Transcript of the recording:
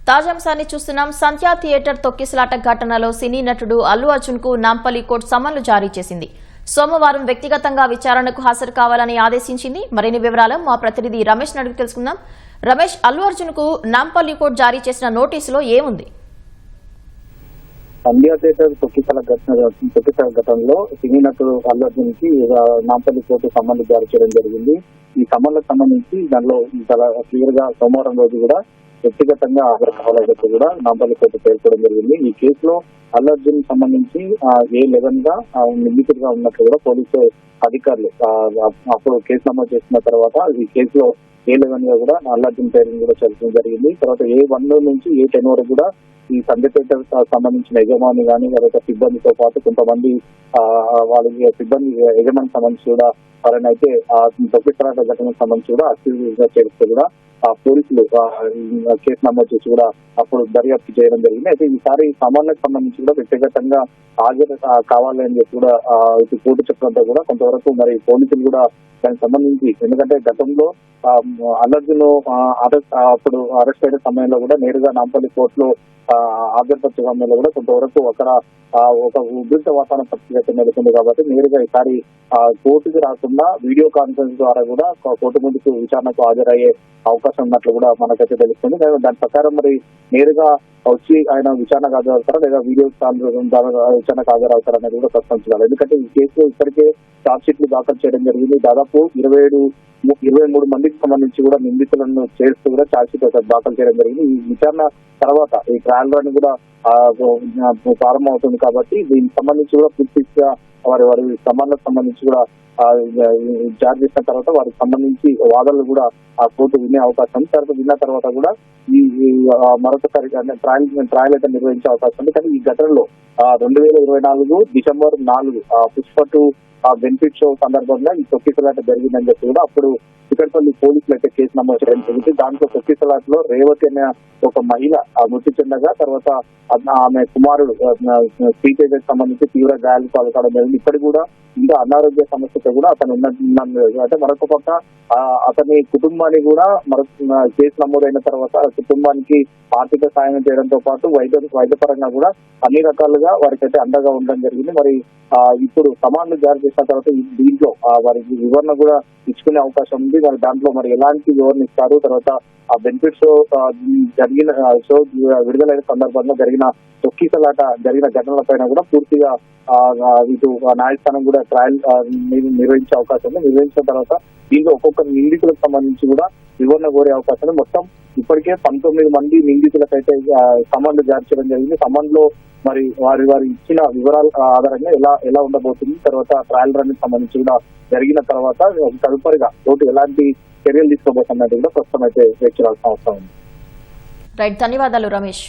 తాజాంశాన్ని చూస్తున్నాం. సంధ్యా థియేటర్ తొక్కిసలాట ఘటనలో సినీ నటుడు అల్లు అర్జున్ కు నాంపల్లి కోర్టు సమన్లు జారీ చేసింది. సోమవారం వ్యక్తిగతంగా విచారణకు హాజరు కావాలని ఆదేశించింది. మరిన్ని వివరాలు మా ప్రతినిధి రమేష్ అడిగి తెలుసుకుందాం. రమేష్, అల్లు అర్జున్ కు నాంపల్లి కోర్టు జారీ చేసిన నోటీసులో ఏముంది? సంధ్యా థియేటర్ తొక్కిసల ఘటనలో సినీ నటుడు అల్లు అర్జున్ కి నాంపల్లి కోర్టు సమన్లు జారీ చేయడం జరిగింది. ఈ సమన్లకు సంబంధించి దానిలో చాలా క్లియర్ గా సోమవారం రోజు కూడా వ్యక్తిగతంగా హాజరు కావాలని కూడా నాంపల్లి కోర్టు పేర్కొనడం జరిగింది. ఈ కేసులో అల్లు అర్జున్ సంబంధించి A11 గా నిందితుడిగా ఉన్నట్లు కూడా పోలీసు అధికారులు అప్పుడు కేసు నమోదు చేసిన తర్వాత ఈ కేసులో A11 గా కూడా అల్లు అర్జున్ పేరుని కూడా చేర్చడం జరిగింది. తర్వాత A1 నుంచి A10 వరకు కూడా ఈ సంధ్య థియేటర్ సంబంధించిన యజమాని కానీ లేదా సిబ్బందితో పాటు కొంతమంది వాళ్ళకి సిబ్బంది యజమానికి సంబంధించి కూడా వారిని అయితే తొక్కిసలాట ఘటనకు సంబంధించి కూడా అక్యూజ్గా చేరిస్తే కూడా పోలీసులు కేసు నమోదు చేసి కూడా అప్పుడు దర్యాప్తు చేయడం జరిగింది. అయితే ఈసారి సమన్లకు సంబంధించి కూడా వ్యక్తిగతంగా హాజరు కావాలి అని చెప్పి కూడా ఇటు కోర్టు చెప్పడంతో కూడా కొంతవరకు మరి పోలీసులు కూడా దానికి సంబంధించి, ఎందుకంటే గతంలో అల్లు అర్జున్ అప్పుడు అరెస్ట్ అయిన సమయంలో కూడా నేరుగా నాంపల్లి కోర్టులో హాజరుపరిచే సమయంలో కూడా కొంతవరకు ఒక ఉద్రిక్త వాతావరణ పరిస్థితి నెలకొంది. కాబట్టి నేరుగా ఈసారి కోర్టుకు రాకుండా వీడియో కాన్ఫరెన్స్ ద్వారా కూడా కోర్టు ముందుకు విచారణకు హాజరయ్యే అవకాశం ఉన్నట్లు కూడా మనకైతే తెలుస్తుంది. దాని ప్రకారం మరి నేరుగా వచ్చి ఆయన విచారణకు హాజరవుతారా లేదా వీడియో విచారణకు హాజరవుతారా అనేది కూడా ప్రశ్నించాలి. ఎందుకంటే ఈ కేసు ఇప్పటికే ఛార్జ్ షీట్లు దాఖలు చేయడం జరిగింది. దాదాపు 23 మందికి సంబంధించి కూడా నిందితులను చేస్తూ కూడా ఛార్జ్ షీట్ దాఖలు చేయడం జరిగింది. ఈ విచారణ తర్వాత ఈ ట్రయల్ రన్ కూడా ప్రారంభం అవుతుంది. కాబట్టి దీనికి సంబంధించి కూడా పూర్తిగా వారి సమన్లకు సంబంధించి కూడా జారీ చేసిన తర్వాత వారికి సంబంధించి వాదనలు కూడా ఆ కోర్టు వినే అవకాశం ఉంది. తర్వాత విన్న తర్వాత కూడా ఈ మరొకసారి ట్రయల్ అయితే నిర్వహించే అవకాశం ఉంది. కానీ ఈ ఘటనలో 2024 డిసెంబర్ 4 పుష్ప 2 బెనిఫిట్ షో సందర్భంగా ఈ తొక్కిసలాట జరిగిందని చెప్పి కూడా అప్పుడు చిక్కడపల్లి పోలీసులు అయితే కేసు నమోదు చేయడం జరిగింది. దాంట్లో తొక్కిసలాటలో రేవతి అనే ఒక మహిళ మృతి చెందగా తర్వాత ఆమె కుమారుడు శ్రీతేజకు సంబంధించి తీవ్ర గాయాలు పాల్గొనడం జరిగింది. ఇప్పటికి కూడా ఇంకా అనారోగ్య సమస్యతో కూడా అతను అంటే మరొక పక్క అతని కుటుంబాన్ని కూడా కేసు నమోదైన తర్వాత కుటుంబానికి ఆర్థిక సాయం చేయడంతో పాటు వైద్యపరంగా కూడా అన్ని రకాలుగా వారికి అయితే అండగా ఉండడం జరిగింది. మరి ఇప్పుడు సమాన్లు జారీ చేసిన తర్వాత దీంట్లో వారికి వివరణ కూడా ఇచ్చుకునే అవకాశం ఉంది. మరి దాంట్లో మరి ఎలాంటి వివరణ ఇస్తారు, తర్వాత ఆ బెనిఫిట్ షో విడుదలైన సందర్భంగా జరిగిన తొక్కిసలాట జరిగిన ఘటనల పైన కూడా పూర్తిగా ఇటు న్యాయస్థానం కూడా ట్రయల్ నిర్వహించే అవకాశం ఉంది. నిర్వహించిన తర్వాత దీంట్లో ఒక్కొక్క నిందితులకు సంబంధించి కూడా వివరణ కోరే అవకాశం ఉంది. మొత్తం ఇప్పటికే 19 మంది నిందితులకైతే సమన్లు జారీ చేయడం జరిగింది. సమన్లో మరి వారి ఇచ్చిన వివరాల ఆధారంగా ఎలా ఉండబోతుంది, తర్వాత ట్రయల్ రన్ సంబంధించి కూడా జరిగిన తర్వాత తదుపరిగా కోర్టు ఎలాంటి చర్యలు తీసుకోబోతున్నట్టు కూడా ప్రస్తుతం అయితే వేచి చూడాల్సిన అవసరం ఉంది. రైట్, ధన్యవాదాలు రమేష్.